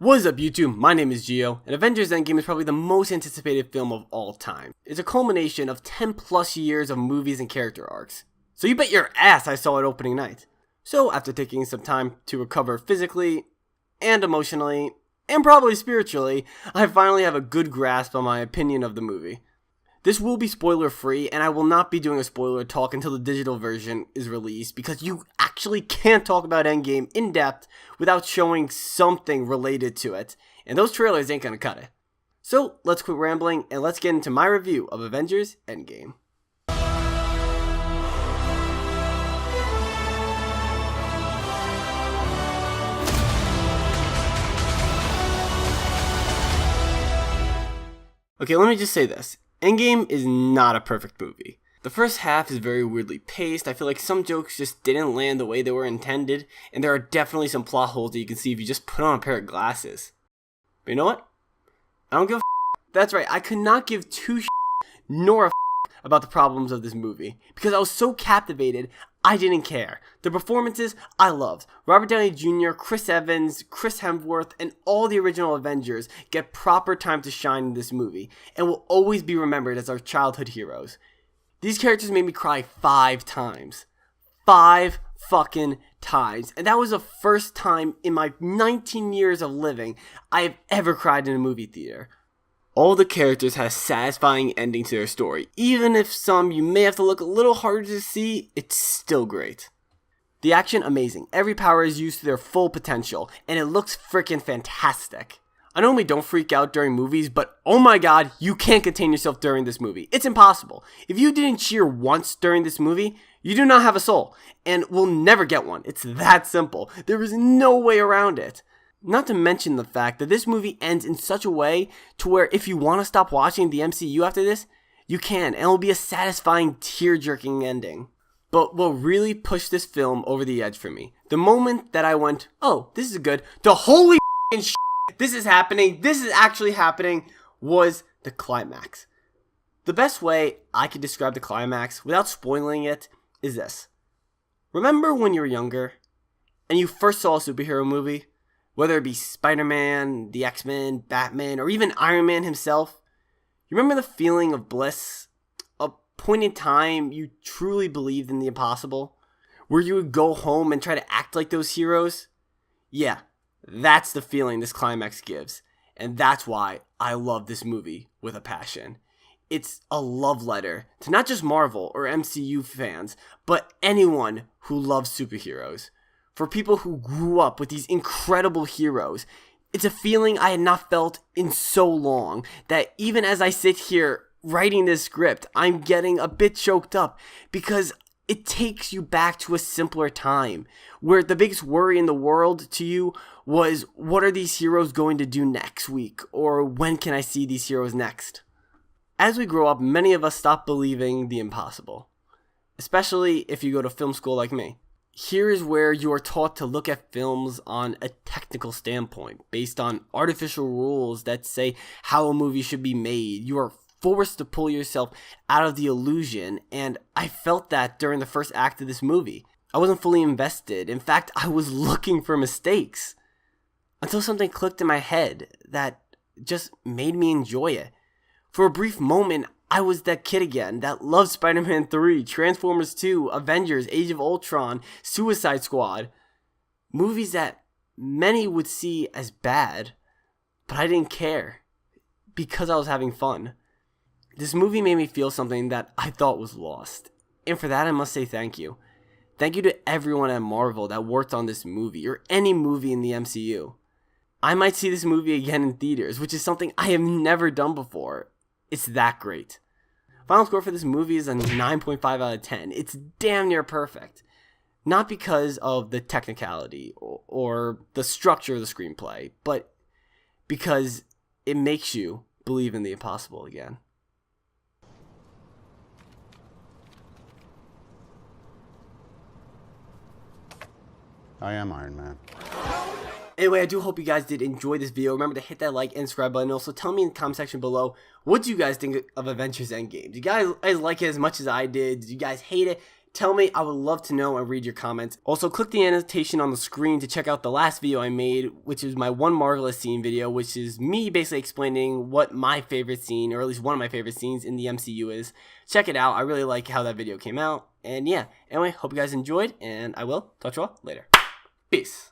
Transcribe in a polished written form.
What is up YouTube? My name is Gio, and Avengers Endgame is probably the most anticipated film of all time. It's a culmination of 10 plus years of movies and character arcs. So you bet your ass I saw it opening night. So after taking some time to recover physically, and emotionally, and probably spiritually, I finally have a good grasp on my opinion of the movie. This will be spoiler free, and I will not be doing a spoiler talk until the digital version is released, because you actually can't talk about Endgame in depth without showing something related to it, and those trailers ain't gonna cut it. So let's quit rambling and let's get into my review of Avengers Endgame. Okay, let me just say this. Endgame is not a perfect movie. The first half is very weirdly paced. I feel like some jokes just didn't land the way they were intended, and there are definitely some plot holes that you can see if you just put on a pair of glasses. But you know what? I don't give a f***. That's right, I could not give two shits nor a f*** about the problems of this movie, because I was so captivated, I didn't care. The performances, I loved. Robert Downey Jr., Chris Evans, Chris Hemsworth, and all the original Avengers get proper time to shine in this movie, and will always be remembered as our childhood heroes. These characters made me cry 5 times. 5 fucking times. And that was the first time in my 19 years of living I have ever cried in a movie theater. All the characters had a satisfying ending to their story. Even if some you may have to look a little harder to see, it's still great. The action, amazing. Every power is used to their full potential, and it looks freaking fantastic. I normally don't freak out during movies, but oh my god, you can't contain yourself during this movie. It's impossible. If you didn't cheer once during this movie, you do not have a soul, and will never get one. It's that simple. There is no way around it. Not to mention the fact that this movie ends in such a way to where if you want to stop watching the MCU after this, you can, and it will be a satisfying tear-jerking ending. But what really pushed this film over the edge for me, the moment that I went, oh, this is good, the holy f***ing shit, this is actually happening, was the climax. The best way I could describe the climax, without spoiling it, is this. Remember when you were younger, and you first saw a superhero movie? Whether it be Spider-Man, the X-Men, Batman, or even Iron Man himself, you remember the feeling of bliss? A point in time you truly believed in the impossible? Where you would go home and try to act like those heroes? Yeah, that's the feeling this climax gives. And that's why I love this movie with a passion. It's a love letter to not just Marvel or MCU fans, but anyone who loves superheroes. For people who grew up with these incredible heroes, it's a feeling I had not felt in so long that even as I sit here writing this script, I'm getting a bit choked up because it takes you back to a simpler time where the biggest worry in the world to you was, what are these heroes going to do next week, or when can I see these heroes next? As we grow up, many of us stop believing the impossible, especially if you go to film school like me. Here is where you are taught to look at films on a technical standpoint, based on artificial rules that say how a movie should be made. You are forced to pull yourself out of the illusion, and I felt that during the first act of this movie. I wasn't fully invested. In fact, I was looking for mistakes. Until something clicked in my head that just made me enjoy it. For a brief moment, I was that kid again that loved Spider-Man 3, Transformers 2, Avengers, Age of Ultron, Suicide Squad. Movies that many would see as bad, but I didn't care because I was having fun. This movie made me feel something that I thought was lost. And for that, I must say thank you. Thank you to everyone at Marvel that worked on this movie, or any movie in the MCU. I might see this movie again in theaters, which is something I have never done before. It's that great. Final score for this movie is a 9.5 out of 10. It's damn near perfect. Not because of the technicality or the structure of the screenplay, but because it makes you believe in the impossible again. I am Iron Man. Anyway, I do hope you guys did enjoy this video. Remember to hit that like and subscribe button. Also, tell me in the comment section below, what do you guys think of Avengers Endgame? Do you guys like it as much as I did? Did you guys hate it? Tell me, I would love to know and read your comments. Also, click the annotation on the screen to check out the last video I made, which is my One Marvelous Scene video, which is me basically explaining what my favorite scene, or at least one of my favorite scenes in the MCU is. Check it out. I really like how that video came out. And yeah, anyway, hope you guys enjoyed, and I will talk to you all later. Peace.